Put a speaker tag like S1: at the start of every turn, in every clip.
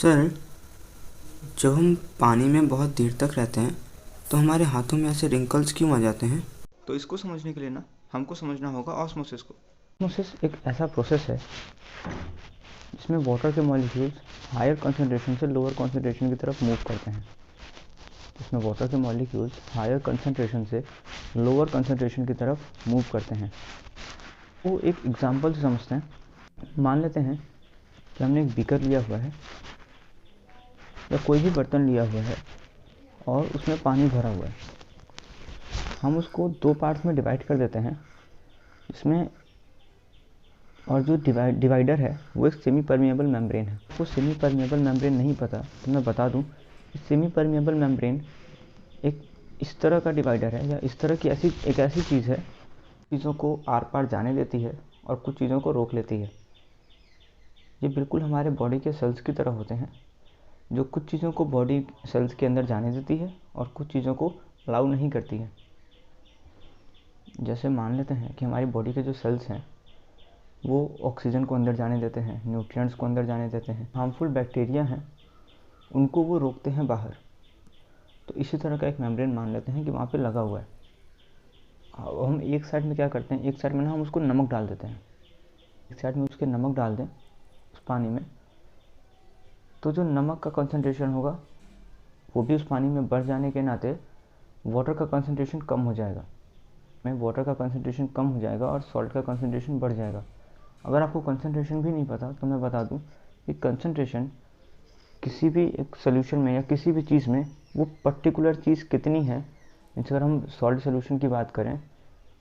S1: Sir, जब हम पानी में बहुत देर तक रहते हैं तो हमारे हाथों में ऐसे रिंकल्स क्यों आ जाते हैं?
S2: तो इसको समझने के लिए ना हमको समझना होगा ऑस्मोसिस को।
S3: ऑस्मोसिस एक ऐसा प्रोसेस है जिसमें वाटर के मॉलिक्यूल्स हायर कंसंट्रेशन से लोअर कंसंट्रेशन की तरफ मूव करते हैं। इसमें वाटर के मॉलिक्यूल्स हायर कंसंट्रेशन से लोअर कंसंट्रेशन की तरफ मूव करते हैं। वो एक एग्जांपल से समझते हैं। मान लेते हैं कि हमने एक बीकर लिया हुआ है या कोई भी बर्तन लिया हुआ है और उसमें पानी भरा हुआ है। हम उसको दो पार्ट्स में डिवाइड कर देते हैं। इसमें और जो डिवाइडर है वो एक सेमी परमिएबल मेम्ब्रेन है। वो सेमी परमिएबल मेम्ब्रेन नहीं पता तो मैं बता दूं कि सेमी परमिएबल मेम्ब्रेन एक इस तरह का डिवाइडर है या इस तरह की ऐसी चीज़ है, चीज़ों को आर पार जाने देती है और कुछ चीज़ों को रोक लेती है। ये बिल्कुल हमारे बॉडी के सेल्स की तरह होते हैं, जो कुछ चीज़ों को बॉडी सेल्स के अंदर जाने देती है और कुछ चीज़ों को अलाउ नहीं करती है। जैसे मान लेते हैं कि हमारी बॉडी के जो सेल्स हैं वो ऑक्सीजन को अंदर जाने देते हैं, न्यूट्रिएंट्स को अंदर जाने देते हैं। हार्मफुल बैक्टीरिया हैं उनको वो रोकते हैं बाहर। तो इसी तरह का एक मेम्ब्रेन मान लेते हैं कि वहाँ पे लगा हुआ है। अब हम एक साइड में क्या करते हैं, एक साइड में ना हम उसको नमक डाल देते हैं। एक साइड में उसके नमक डाल दें उस पानी में, तो जो नमक का कंसंट्रेशन होगा वो भी उस पानी में बढ़ जाने के नाते वाटर का कंसंट्रेशन कम हो जाएगा। वाटर का कंसंट्रेशन कम हो जाएगा और सॉल्ट का कंसंट्रेशन बढ़ जाएगा। अगर आपको कंसंट्रेशन भी नहीं पता तो मैं बता दूं कि कंसंट्रेशन किसी भी एक सोल्यूशन में या किसी भी चीज़ में वो पर्टिकुलर चीज़ कितनी है। अगर हम सॉल्ट सोल्यूशन की बात करें,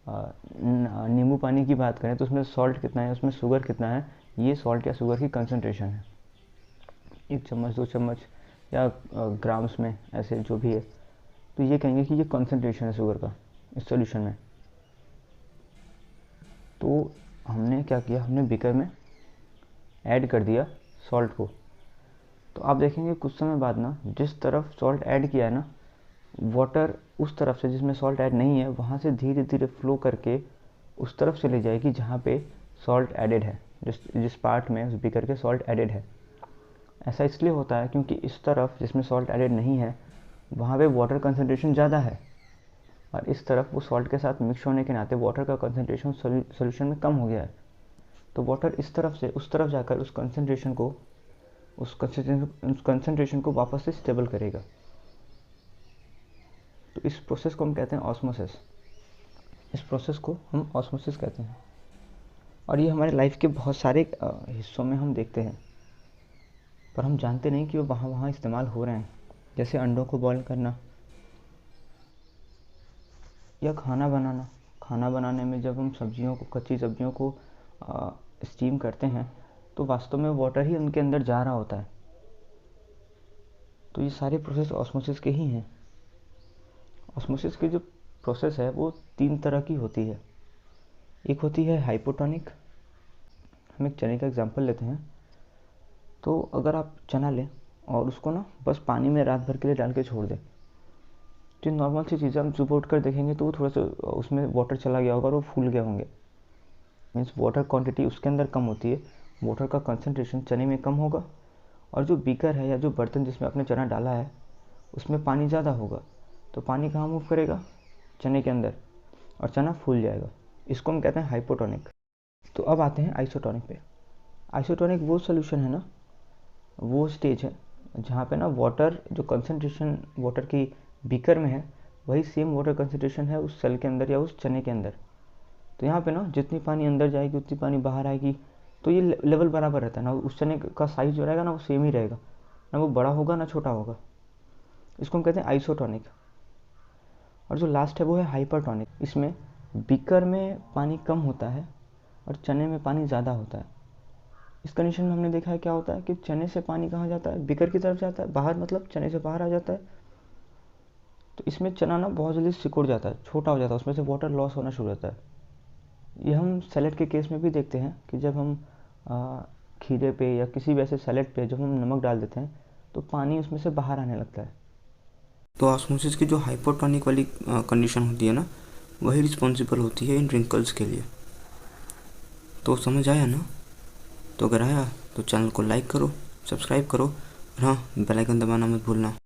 S3: नींबू पानी की बात करें, तो उसमें सॉल्ट कितना है, उसमें शुगर कितना है, ये सॉल्ट या शुगर की कंसंट्रेशन है। 1 चम्मच 2 चम्मच या ग्राम्स में ऐसे जो भी है, तो ये कहेंगे कि ये कंसंट्रेशन है शुगर का इस सोल्यूशन में। तो हमने क्या किया, हमने बीकर में ऐड कर दिया सॉल्ट को। तो आप देखेंगे कुछ समय बाद ना जिस तरफ सॉल्ट ऐड किया है ना, वाटर उस तरफ से जिसमें सॉल्ट ऐड नहीं है वहाँ से धीरे धीरे फ्लो करके उस तरफ चले जाएगी जहाँ पे सॉल्ट एडेड है, जिस पार्ट में उस बीकर के सॉल्ट एडेड है। ऐसा इसलिए होता है क्योंकि इस तरफ जिसमें सॉल्ट एडेड नहीं है वहाँ पे वाटर कंसंट्रेशन ज़्यादा है और इस तरफ वो सॉल्ट के साथ मिक्स होने के नाते वाटर का कंसंट्रेशन सोल्यूशन में कम हो गया है। तो वाटर इस तरफ से उस तरफ जाकर उस कंसंट्रेशन को वापस से स्टेबल करेगा। तो इस प्रोसेस को हम कहते हैं ऑस्मोसिस। इस प्रोसेस को हम ऑस्मोसिस कहते हैं और ये हमारे लाइफ के बहुत सारे हिस्सों में हम देखते हैं, पर हम जानते नहीं कि वो वहाँ इस्तेमाल हो रहे हैं। जैसे अंडों को बॉईल करना या खाना बनाने में जब हम कच्ची सब्जियों को स्टीम करते हैं तो वास्तव में वाटर ही उनके अंदर जा रहा होता है। तो ये सारे प्रोसेस ऑस्मोसिस के ही हैं। ऑस्मोसिस की जो प्रोसेस है वो 3 तरह की होती है। एक होती है हाइपोटोनिक। हम एक चने का एग्जांपल लेते हैं। तो अगर आप चना लें और उसको ना बस पानी में रात भर के लिए डाल के छोड़ दें, तो नॉर्मल सी चीज़ें हम सुबह उठ कर देखेंगे तो वो थोड़ा सा उसमें वाटर चला गया होगा और वो फूल गए होंगे। मीन्स वाटर क्वांटिटी उसके अंदर कम होती है, वाटर का कंसंट्रेशन चने में कम होगा और जो बीकर है या जो बर्तन जिसमें आपने चना डाला है उसमें पानी ज़्यादा होगा। तो पानी कहाँ मूव करेगा, चने के अंदर, और चना फूल जाएगा। इसको हम कहते हैं हाइपोटोनिक। तो अब आते हैं आइसोटोनिक पे। आइसोटोनिक वो सोल्यूशन है ना, वो स्टेज है जहाँ पे ना वाटर जो कंसंट्रेशन वाटर की बीकर में है वही सेम वाटर कंसंट्रेशन है उस सेल के अंदर या उस चने के अंदर। तो यहाँ पे ना जितनी पानी अंदर जाएगी उतनी पानी बाहर आएगी, तो ये लेवल बराबर रहता है ना। उस चने का साइज़ जो रहेगा ना वो सेम ही रहेगा, ना वो बड़ा होगा ना छोटा होगा। इसको हम कहते हैं आइसोटोनिक। और जो लास्ट है वो है हाइपरटोनिक। इसमें बीकर में पानी कम होता है और चने में पानी ज़्यादा होता है। इस कंडीशन में हमने देखा है क्या होता है कि चने से पानी कहाँ जाता है, बीकर की तरफ जाता है, बाहर मतलब चने से बाहर आ जाता है। तो इसमें चना ना बहुत जल्दी सिकुड़ जाता है, छोटा हो जाता है, उसमें से वाटर लॉस होना शुरू होता है। ये हम सैलेड के केस में भी देखते हैं कि जब हम खीरे पे या किसी वैसे सैलेड पे जब हम नमक डाल देते हैं तो पानी उसमें से बाहर आने लगता है।
S1: तो ऑस्मोसिस की जो हाइपोटोनिक वाली कंडीशन होती है ना, वही रिस्पॉन्सिबल होती है इन रिंकल्स के लिए। तो समझ आया ना? तो अगर आया तो चैनल को लाइक करो, सब्सक्राइब करो हाँ, बेल आइकन दबाना मत भूलना।